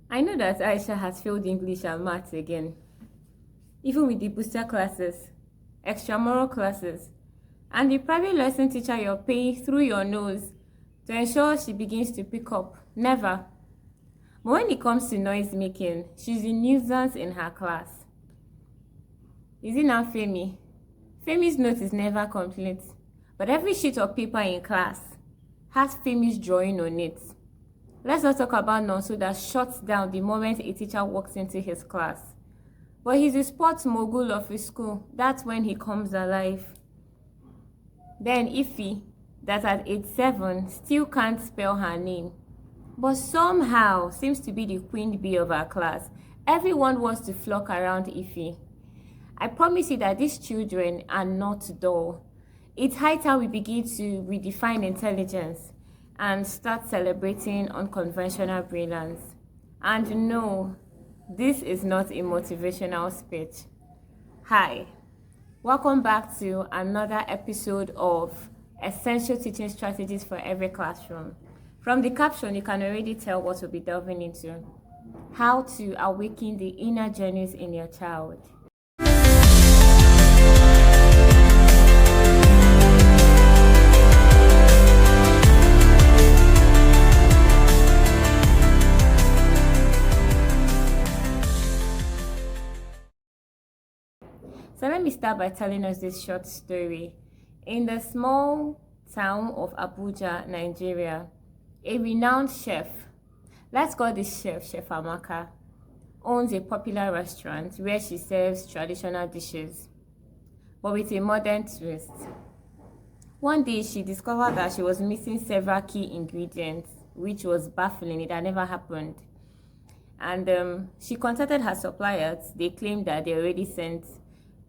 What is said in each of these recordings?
I know that Aisha has failed English and maths again, even with the booster classes, extramural classes, and the private lesson teacher you're paying through your nose to ensure she begins to pick up. Never. But when it comes to noise making, she's a nuisance in her class. Is it not Femi? Femi's note is never complete, but every sheet of paper in class has Femi's drawing on it. Let's not talk about Nonso that shuts down the moment a teacher walks into his class. But he's a sports mogul of his school. That's when he comes alive. Then Ify, that at age 7 still can't spell her name, but somehow seems to be the queen bee of our class. Everyone wants to flock around Ify. I promise you that these children are not dull. It's high time we begin to redefine intelligence and start celebrating unconventional brilliance. And no, this is not a motivational speech. Hi, welcome back to another episode of Essential Teaching Strategies for Every Classroom. From the caption, you can already tell what we'll be delving into. How to awaken the inner genius in your child. So let me start by telling us this short story. In the small town of Abuja, Nigeria, a renowned chef, let's call this Chef Amaka, owns a popular restaurant where she serves traditional dishes, but with a modern twist. One day, she discovered that she was missing several key ingredients, which was baffling. It had never happened. And she contacted her suppliers. They claimed that they already sent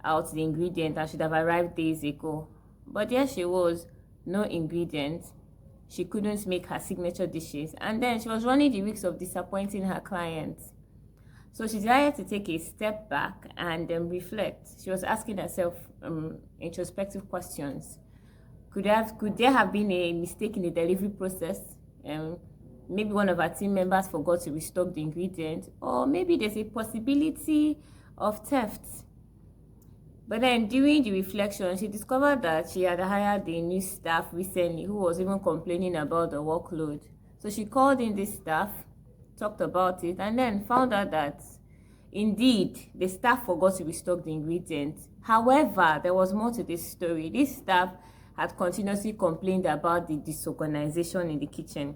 out the ingredient that should have arrived days ago. But there she was, no ingredient. She couldn't make her signature dishes. And then she was running the risk of disappointing her clients. So she decided to take a step back and reflect. She was asking herself introspective questions. Could there have been a mistake in the delivery process? Maybe one of our team members forgot to restock the ingredient, or maybe there's a possibility of theft. But then during the reflection, she discovered that she had hired a new staff recently who was even complaining about the workload. So she called in this staff, talked about it, and then found out that indeed the staff forgot to restock the ingredients. However, there was more to this story. This staff had continuously complained about the disorganization in the kitchen,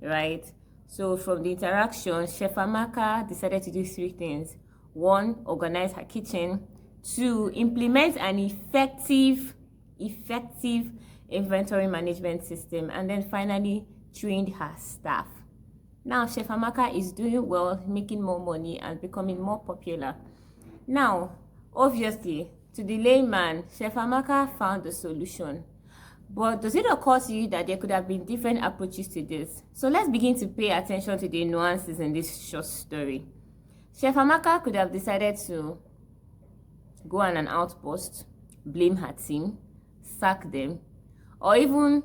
right? So from the interaction, Chef Amaka decided to do 3 things. 1, organize her kitchen. 2, implement an effective inventory management system. And then finally, trained her staff. Now, Chef Amaka is doing well, making more money and becoming more popular. Now, obviously, to the layman, Chef Amaka found the solution. But does it occur to you that there could have been different approaches to this? So let's begin to pay attention to the nuances in this short story. Chef Amaka could have decided to go on an outpost, blame her team, sack them, or even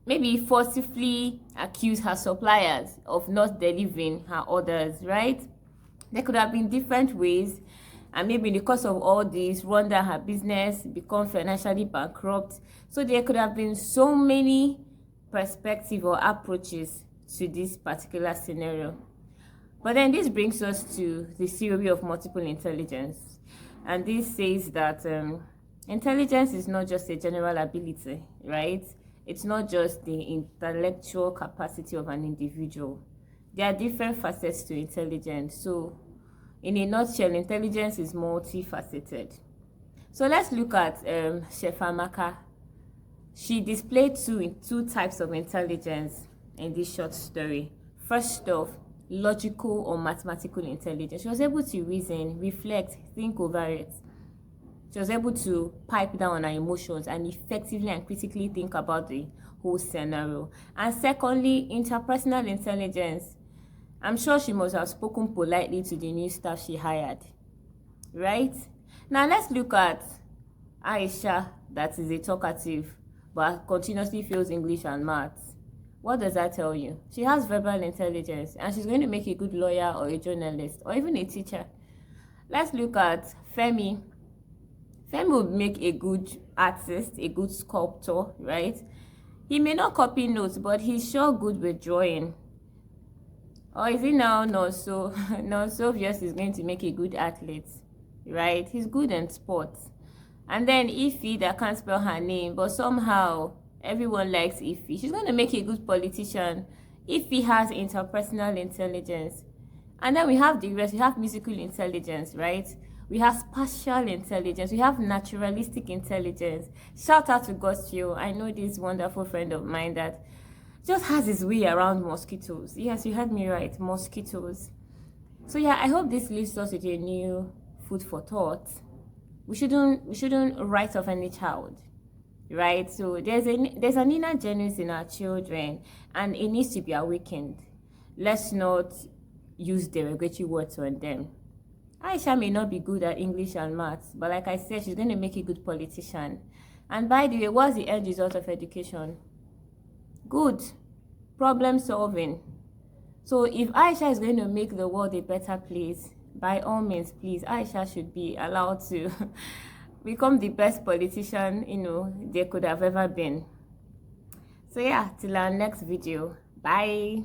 maybe forcibly accuse her suppliers of not delivering her orders, right? There could have been different ways, and maybe in the course of all this, run down her business, become financially bankrupt. So there could have been so many perspectives or approaches to this particular scenario. But then this brings us to the theory of multiple intelligence. And this says that intelligence is not just a general ability, right? It's not just the intellectual capacity of an individual. There are different facets to intelligence. So in a nutshell, intelligence is multifaceted. So let's look at Chef Amaka. She displayed two types of intelligence in this short story. First off, logical or mathematical intelligence. She was able to reason, reflect, think over it. She was able to pipe down on her emotions and effectively and critically think about the whole scenario. And secondly, interpersonal intelligence. I'm sure she must have spoken politely to the new staff she hired, right? Now let's look at Aisha, that is a talkative but continuously fails English and maths. What does that tell you? She has verbal intelligence and she's going to make a good lawyer or a journalist or even a teacher. Let's look at Femi. Femi would make a good artist, a good sculptor, right? He may not copy notes, but he's sure good with drawing. Or is he now not so? Not so obvious he's going to make a good athlete, right? He's good in sports. And then Ify, that can't spell her name, but somehow everyone likes Ify. She's going to make a good politician. Ify has interpersonal intelligence. And then we have the rest. We have musical intelligence, right? We have spatial intelligence. We have naturalistic intelligence. Shout out to Gosio. I know this wonderful friend of mine that just has his way around mosquitoes. Yes, you heard me right, mosquitoes. So yeah, I hope this leaves us with a new food for thought. We shouldn't write off any child, right? So there's an inner genius in our children, and it needs to be awakened. Let's not use derogatory words on them. Aisha may not be good at English and maths, but like I said, she's going to make a good politician. And by the way, what's the end result of education? Good. Problem solving. So if Aisha is going to make the world a better place, by all means, please, Aisha should be allowed to become the best politician, there could have ever been. So yeah, till our next video. Bye.